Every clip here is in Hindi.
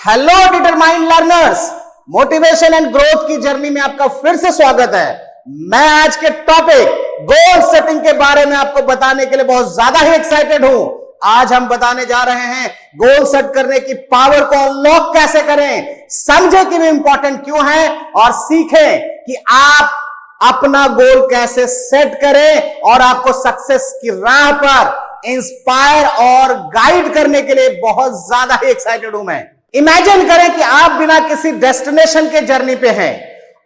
Hello determined learners, motivation and growth की जर्नी में आपका फिर से स्वागत है। मैं आज के टॉपिक गोल सेटिंग के बारे में आपको बताने के लिए बहुत ज्यादा ही एक्साइटेड हूं। आज हम बताने जा रहे हैं गोल सेट करने की पावर को अनलॉक कैसे करें, समझे कि वे इंपॉर्टेंट क्यों है और सीखें कि आप अपना गोल कैसे सेट करें और आपको सक्सेस की राह पर इंस्पायर और गाइड करने के लिए बहुत ज्यादा ही एक्साइटेड हूं मैं। इमेजिन करें कि आप बिना किसी डेस्टिनेशन के जर्नी पे हैं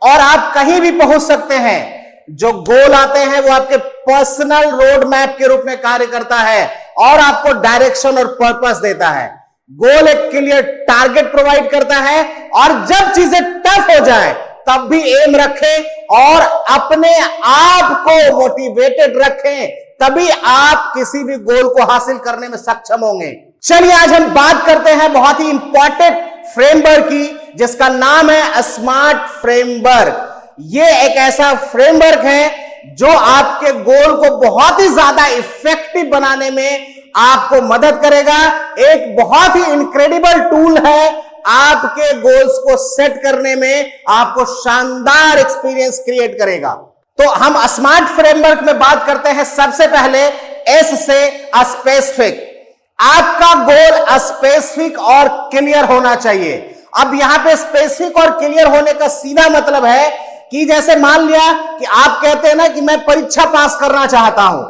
और आप कहीं भी पहुंच सकते हैं। जो गोल आते हैं वो आपके पर्सनल रोड मैप के रूप में कार्य करता है और आपको डायरेक्शन और पर्पस देता है। गोल एक क्लियर टारगेट प्रोवाइड करता है और जब चीजें टफ हो जाए तब भी एम रखें और अपने आप को मोटिवेटेड रखें, तभी आप किसी भी गोल को हासिल करने में सक्षम होंगे। चलिए आज हम बात करते हैं बहुत ही इंपॉर्टेंट फ्रेमवर्क की, जिसका नाम है स्मार्ट फ्रेमवर्क। ये एक ऐसा फ्रेमवर्क है जो आपके गोल को बहुत ही ज्यादा इफेक्टिव बनाने में आपको मदद करेगा। एक बहुत ही इनक्रेडिबल टूल है, आपके गोल्स को सेट करने में आपको शानदार एक्सपीरियंस क्रिएट करेगा। तो हम स्मार्ट फ्रेमवर्क में बात करते हैं सबसे पहले एस से स्पेसिफिक। आपका गोल स्पेसिफिक और क्लियर होना चाहिए। अब यहां पे स्पेसिफिक और क्लियर होने का सीधा मतलब है कि जैसे मान लिया कि आप कहते हैं ना कि मैं परीक्षा पास करना चाहता हूं।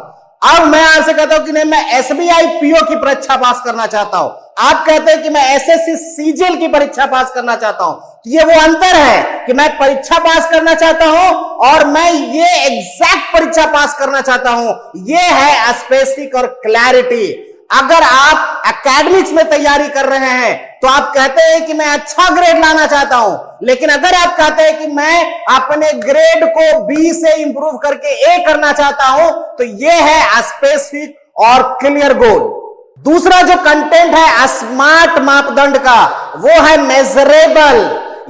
अब मैं आपसे कहता हूं कि नहीं, मैं एसबीआई पीओ की परीक्षा पास करना चाहता हूं। आप कहते हैं कि मैं एसएससी सीजीएल की परीक्षा पास करना चाहता हूं। ये वो अंतर है कि मैं परीक्षा पास करना चाहता हूं और मैं ये एग्जैक्ट परीक्षा पास करना चाहता हूं। ये है स्पेसिफिक और क्लैरिटी। अगर आप एकेडमिक्स में तैयारी कर रहे हैं तो आप कहते हैं कि मैं अच्छा ग्रेड लाना चाहता हूं, लेकिन अगर आप कहते हैं कि मैं अपने ग्रेड को बी से इंप्रूव करके ए करना चाहता हूं, तो यह है स्पेसिफिक और क्लियर गोल। दूसरा जो कंटेंट है स्मार्ट मापदंड का, वो है मेजरेबल,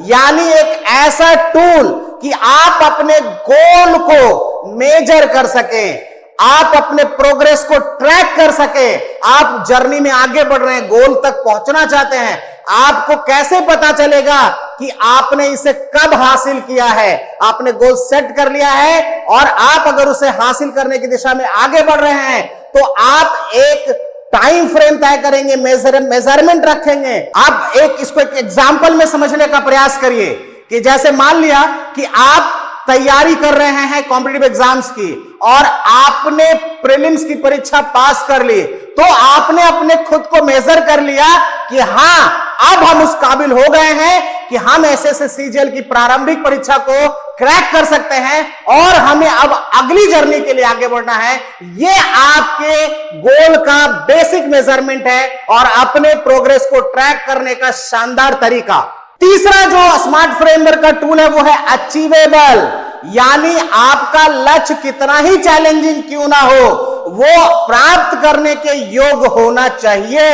यानी एक ऐसा टूल कि आप अपने गोल को मेजर कर सकें, आप अपने प्रोग्रेस को ट्रैक कर सके। आप जर्नी में आगे बढ़ रहे हैं, गोल तक पहुंचना चाहते हैं, आपको कैसे पता चलेगा कि आपने इसे कब हासिल किया है। आपने गोल सेट कर लिया है और आप अगर उसे हासिल करने की दिशा में आगे बढ़ रहे हैं तो आप एक टाइम फ्रेम तय करेंगे, मेजरमेंट रखेंगे। आप इसको एक एग्जाम्पल में समझने का प्रयास करिए कि जैसे मान लिया कि आप तैयारी कर रहे हैं कॉम्पिटिटिव एग्जाम्स की और आपने प्रीलिम्स की परीक्षा पास कर ली, तो आपने अपने खुद को मेजर कर लिया कि हां, अब हम उस काबिल हो गए हैं कि हम एसएससी सीजीएल की प्रारंभिक परीक्षा को क्रैक कर सकते हैं और हमें अब अगली जर्नी के लिए आगे बढ़ना है। ये आपके गोल का बेसिक मेजरमेंट है और अपने प्रोग्रेस को ट्रैक करने का शानदार तरीका। तीसरा जो स्मार्ट फ्रेमवर्क का टूल है वो है अचीवेबल, यानी आपका लक्ष्य कितना ही चैलेंजिंग क्यों ना हो, वो प्राप्त करने के योग्य होना चाहिए।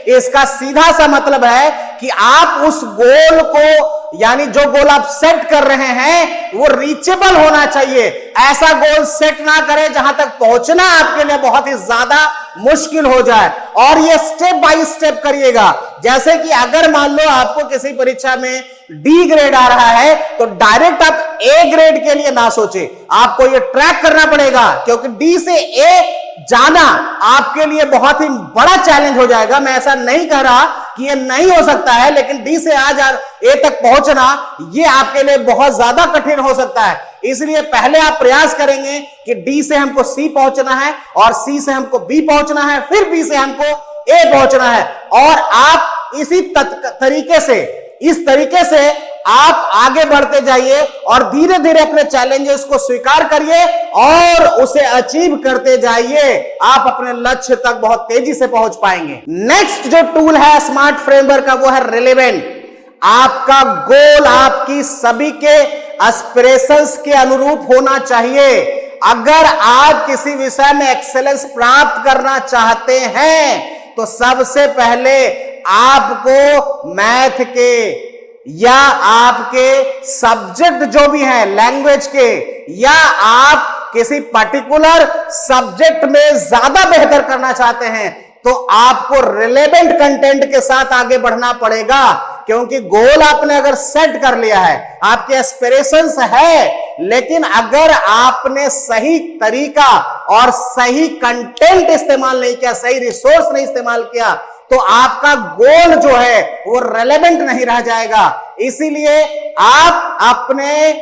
इसका सीधा सा मतलब है कि आप उस गोल को, यानी जो गोल आप सेट कर रहे हैं वो रीचेबल होना चाहिए। ऐसा गोल सेट ना करें जहां तक पहुंचना आपके लिए बहुत ही ज्यादा मुश्किल हो जाए, और ये स्टेप बाय स्टेप करिएगा। जैसे कि अगर मान लो आपको किसी परीक्षा में डी ग्रेड आ रहा है तो डायरेक्ट आप ए ग्रेड के लिए ना सोचे, आपको ये ट्रैक करना पड़ेगा, क्योंकि डी से ए जाना आपके लिए बहुत ही बड़ा चैलेंज हो जाएगा। मैं ऐसा नहीं कह रहा कि ये नहीं हो सकता है, लेकिन डी से आज ए तक पहुंचना ये आपके लिए बहुत ज्यादा कठिन हो सकता है। इसलिए पहले आप प्रयास करेंगे कि डी से हमको सी पहुंचना है और सी से हमको बी पहुंचना है, फिर बी से हमको ए पहुंचना है, और आप इस तरीके से आप आगे बढ़ते जाइए और धीरे धीरे अपने चैलेंजेस को स्वीकार करिए और उसे अचीव करते जाइए। आप अपने लक्ष्य तक बहुत तेजी से पहुंच पाएंगे। नेक्स्ट जो टूल है स्मार्ट फ्रेमवर्क का वो है रिलेवेंट। आपका गोल आपकी सभी के एस्पिरेशंस के अनुरूप होना चाहिए। अगर आप किसी विषय में एक्सेलेंस प्राप्त करना चाहते हैं तो सबसे पहले आपको मैथ के या आपके सब्जेक्ट जो भी हैं लैंग्वेज के, या आप किसी पर्टिकुलर सब्जेक्ट में ज्यादा बेहतर करना चाहते हैं तो आपको रिलेवेंट कंटेंट के साथ आगे बढ़ना पड़ेगा। क्योंकि गोल आपने अगर सेट कर लिया है, आपके एस्पिरेशंस है, लेकिन अगर आपने सही तरीका और सही कंटेंट इस्तेमाल नहीं किया, सही रिसोर्स नहीं इस्तेमाल किया, तो आपका गोल जो है वो रेलेवेंट नहीं रह जाएगा। इसीलिए आप अपने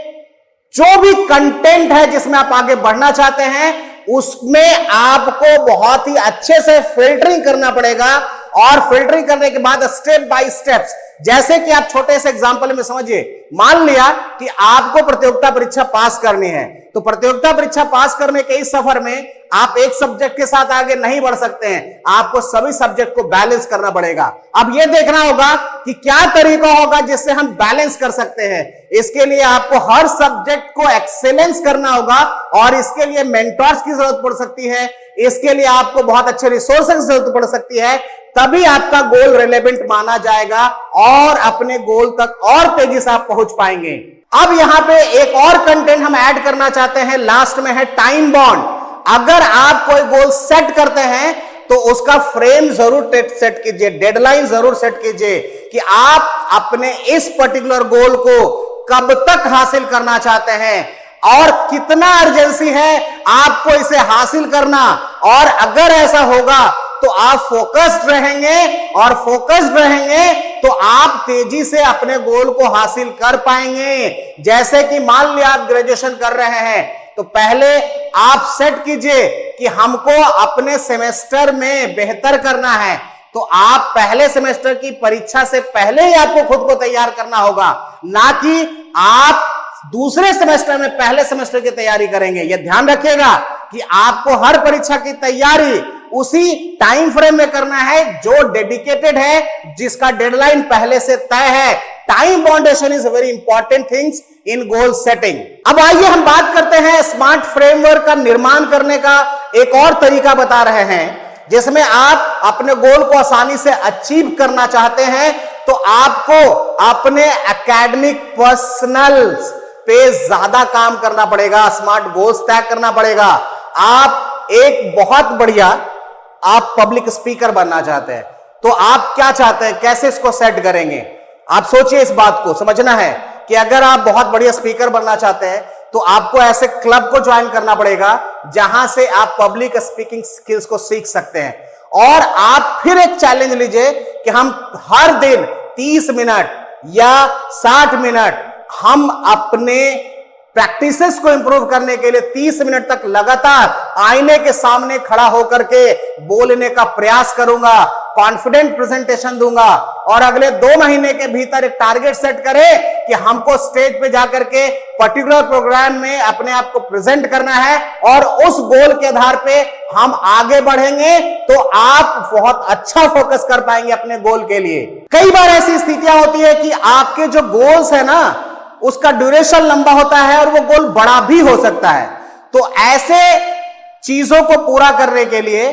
जो भी कंटेंट है जिसमें आप आगे बढ़ना चाहते हैं, उसमें आपको बहुत ही अच्छे से फिल्टरिंग करना पड़ेगा। और फिल्टरिंग करने के बाद स्टेप बाय स्टेप्स, जैसे कि आप छोटे से एग्जांपल में समझिए, मान लिया कि आपको प्रतियोगिता परीक्षा पास करनी है, तो प्रतियोगिता परीक्षा पास करने के इस सफर में आप एक सब्जेक्ट के साथ आगे नहीं बढ़ सकते हैं, आपको सभी सब्जेक्ट को बैलेंस करना पड़ेगा। अब यह देखना होगा कि क्या तरीका होगा जिससे हम बैलेंस कर सकते हैं। इसके लिए आपको हर सब्जेक्ट को एक्सेलेंस करना होगा और इसके लिए मेंटर्स की जरूरत पड़ सकती है, इसके लिए आपको बहुत अच्छे रिसोर्सेज की जरूरत पड़ सकती है। तभी आपका गोल रिलेवेंट माना जाएगा और अपने गोल तक और तेजी से आप पहुंच पाएंगे। अब यहां पे एक और कंटेंट हम ऐड करना चाहते हैं, लास्ट में है टाइम बॉन्ड। अगर आप कोई गोल सेट करते हैं तो उसका फ्रेम जरूर सेट कीजिए, डेडलाइन जरूर सेट कीजिए कि आप अपने इस पर्टिकुलर गोल को कब तक हासिल करना चाहते हैं और कितना अर्जेंसी है आपको इसे हासिल करना। और अगर ऐसा होगा तो आप फोकस्ड रहेंगे, और फोकस्ड रहेंगे तो आप तेजी से अपने गोल को हासिल कर पाएंगे। जैसे कि मान लिया आप ग्रेजुएशन कर रहे हैं, तो पहले आप सेट कीजिए कि हमको अपने सेमेस्टर में बेहतर करना है, तो आप पहले सेमेस्टर की परीक्षा से पहले ही आपको खुद को तैयार करना होगा, ना कि आप दूसरे सेमेस्टर में पहले सेमेस्टर की तैयारी करेंगे। यह ध्यान रखिएगा कि आपको हर परीक्षा की तैयारी उसी टाइम फ्रेम में करना है जो डेडिकेटेड है, जिसका डेडलाइन पहले से तय है। Time boundation is very important things in goal setting. अब आइए हम बात करते हैं स्मार्ट फ्रेमवर्क का निर्माण करने का एक और तरीका बता रहे हैं, जिसमें आप अपने गोल को आसानी से अचीव करना चाहते हैं तो आपको अपने एकेडमिक पर्सनल्स पे ज्यादा काम करना पड़ेगा, स्मार्ट गोल्स तय करना पड़ेगा। आप एक बहुत बढ़िया आप पब्लिक स्पीकर बनना चाहते हैं, तो आप क्या चाहते हैं, कैसे इसको सेट करेंगे? आप सोचिए, इस बात को समझना है कि अगर आप बहुत बढ़िया स्पीकर बनना चाहते हैं तो आपको ऐसे क्लब को ज्वाइन करना पड़ेगा जहां से आप पब्लिक स्पीकिंग स्किल्स को सीख सकते हैं। और आप फिर एक चैलेंज लीजिए कि हम हर दिन 30 मिनट या 60 मिनट हम अपने प्रैक्टिसेस को इंप्रूव करने के लिए 30 मिनट तक लगातार आईने के सामने खड़ा होकर के बोलने का प्रयास करूंगा, कॉन्फिडेंट प्रेजेंटेशन दूंगा। और अगले 2 महीने के भीतर एक टारगेट सेट करें कि हमको स्टेज पे जाकर के पर्टिकुलर प्रोग्राम में अपने आप को प्रेजेंट करना है, और उस गोल के आधार पे हम आगे बढ़ेंगे तो आप बहुत अच्छा फोकस कर पाएंगे अपने गोल के लिए। कई बार ऐसी स्थितियां होती है कि आपके जो गोल्स है ना, उसका ड्यूरेशन लंबा होता है और वो गोल बड़ा भी हो सकता है। तो ऐसे चीजों को पूरा करने के लिए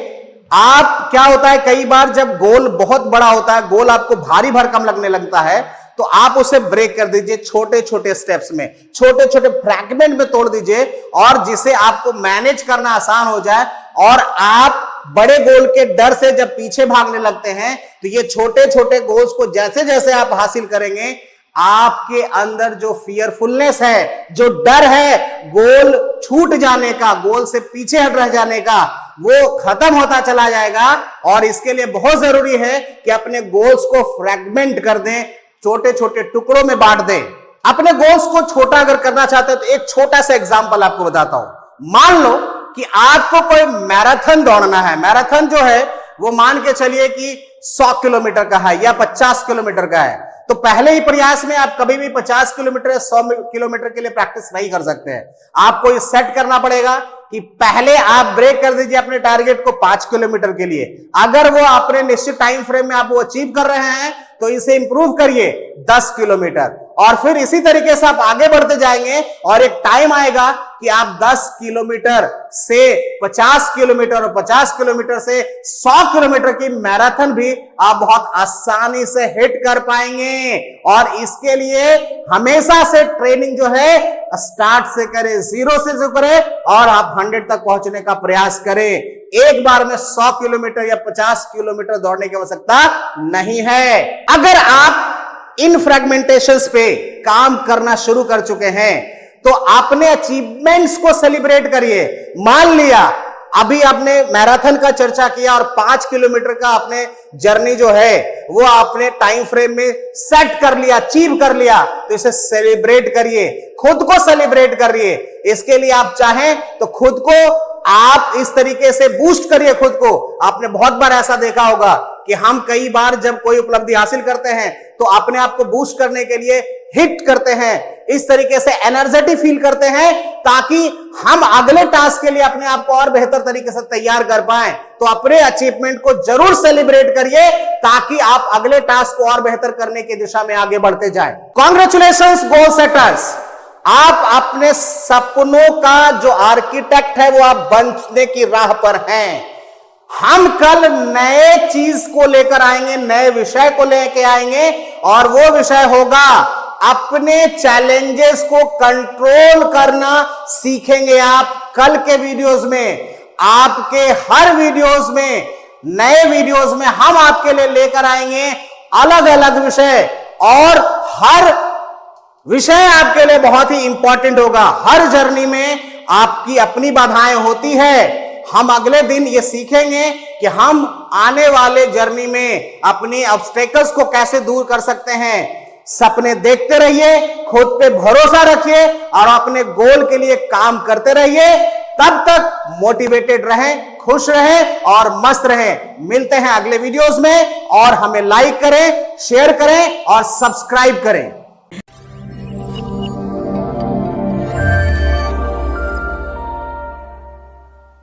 आप क्या होता है, कई बार जब गोल बहुत बड़ा होता है, गोल आपको भारी भरकम लगने लगता है, तो आप उसे ब्रेक कर दीजिए छोटे छोटे स्टेप्स में, छोटे छोटे फ्रैगमेंट में तोड़ दीजिए, और जिसे आपको मैनेज करना आसान हो जाए। और आप बड़े गोल के डर से जब पीछे भागने लगते हैं, तो ये छोटे छोटे गोल्स को जैसे जैसे आप हासिल करेंगे, आपके अंदर जो फियरफुलनेस है, जो डर है गोल छूट जाने का, गोल से पीछे हट रह जाने का, वो खत्म होता चला जाएगा। और इसके लिए बहुत जरूरी है कि अपने गोल्स को फ्रैगमेंट कर दें, छोटे छोटे टुकड़ों में बांट दें। अपने गोल्स को छोटा अगर करना चाहते हैं तो एक छोटा सा एग्जांपल आपको बताता हूं। मान लो कि आपको कोई मैराथन दौड़ना है। मैराथन जो है वो मान के चलिए कि 100 किलोमीटर का है या 50 किलोमीटर का है, तो पहले ही प्रयास में आप कभी भी 50 किलोमीटर या 100 किलोमीटर के लिए प्रैक्टिस नहीं कर सकते हैं। आपको ये सेट करना पड़ेगा कि पहले आप ब्रेक कर दीजिए अपने टारगेट को 5 किलोमीटर के लिए। अगर वो अपने निश्चित टाइम फ्रेम में आप वो अचीव कर रहे हैं तो इसे इंप्रूव करिए 10 किलोमीटर, और फिर इसी तरीके से आप आगे बढ़ते जाएंगे और एक टाइम आएगा कि आप 10 किलोमीटर से 50 किलोमीटर और 50 किलोमीटर से 100 किलोमीटर की मैराथन भी आप बहुत आसानी से हिट कर पाएंगे। और इसके लिए हमेशा से ट्रेनिंग जो है स्टार्ट से करें, 0 से शुरू करें और आप 100 तक पहुंचने का प्रयास करें। एक बार में 100 किलोमीटर या 50 किलोमीटर दौड़ने की आवश्यकता नहीं है। अगर आप इन फ्रेगमेंटेशंस पे काम करना शुरू कर चुके हैं, तो आपने अचीवमेंट्स को सेलिब्रेट करिए। मान लिया अभी आपने मैराथन का चर्चा किया और 5 किलोमीटर का आपने जर्नी जो है वो आपने टाइम फ्रेम में सेट कर लिया, अचीव कर लिया, तो इसे सेलिब्रेट करिए, खुद को सेलिब्रेट करिए। इसके लिए आप चाहें तो खुद को आप इस तरीके से बूस्ट करिए खुद को। आपने बहुत बार ऐसा देखा होगा कि हम कई बार जब कोई उपलब्धि हासिल करते हैं तो अपने आप को बूस्ट करने के लिए हिट करते हैं, इस तरीके से एनर्जेटिक फील करते हैं ताकि हम अगले टास्क के लिए अपने आप को और बेहतर तरीके से तैयार कर पाएं। तो अपने अचीवमेंट को जरूर सेलिब्रेट करिए ताकि आप अगले टास्क को और बेहतर करने की दिशा में आगे बढ़ते जाएं। कांग्रेचुलेशंस गोल सेटर्स, आप अपने सपनों का जो आर्किटेक्ट है वो आप बनने की राह पर हैं। हम कल नए चीज को लेकर आएंगे, नए विषय को लेकर आएंगे और वो विषय होगा अपने चैलेंजेस को कंट्रोल करना सीखेंगे आप कल के वीडियोस में। आपके हर वीडियोस में, नए वीडियोस में हम आपके लिए लेकर आएंगे अलग अलग विषय, और हर विषय आपके लिए बहुत ही इंपॉर्टेंट होगा। हर जर्नी में आपकी अपनी बाधाएं होती है। हम अगले दिन ये सीखेंगे कि हम आने वाले जर्नी में अपनी ऑब्स्टेकल्स को कैसे दूर कर सकते हैं। सपने देखते रहिए, खुद पे भरोसा रखिए और अपने गोल के लिए काम करते रहिए। तब तक मोटिवेटेड रहें, खुश रहें और मस्त रहें। मिलते हैं अगले वीडियोस में, और हमें लाइक करें, शेयर करें और सब्सक्राइब करें।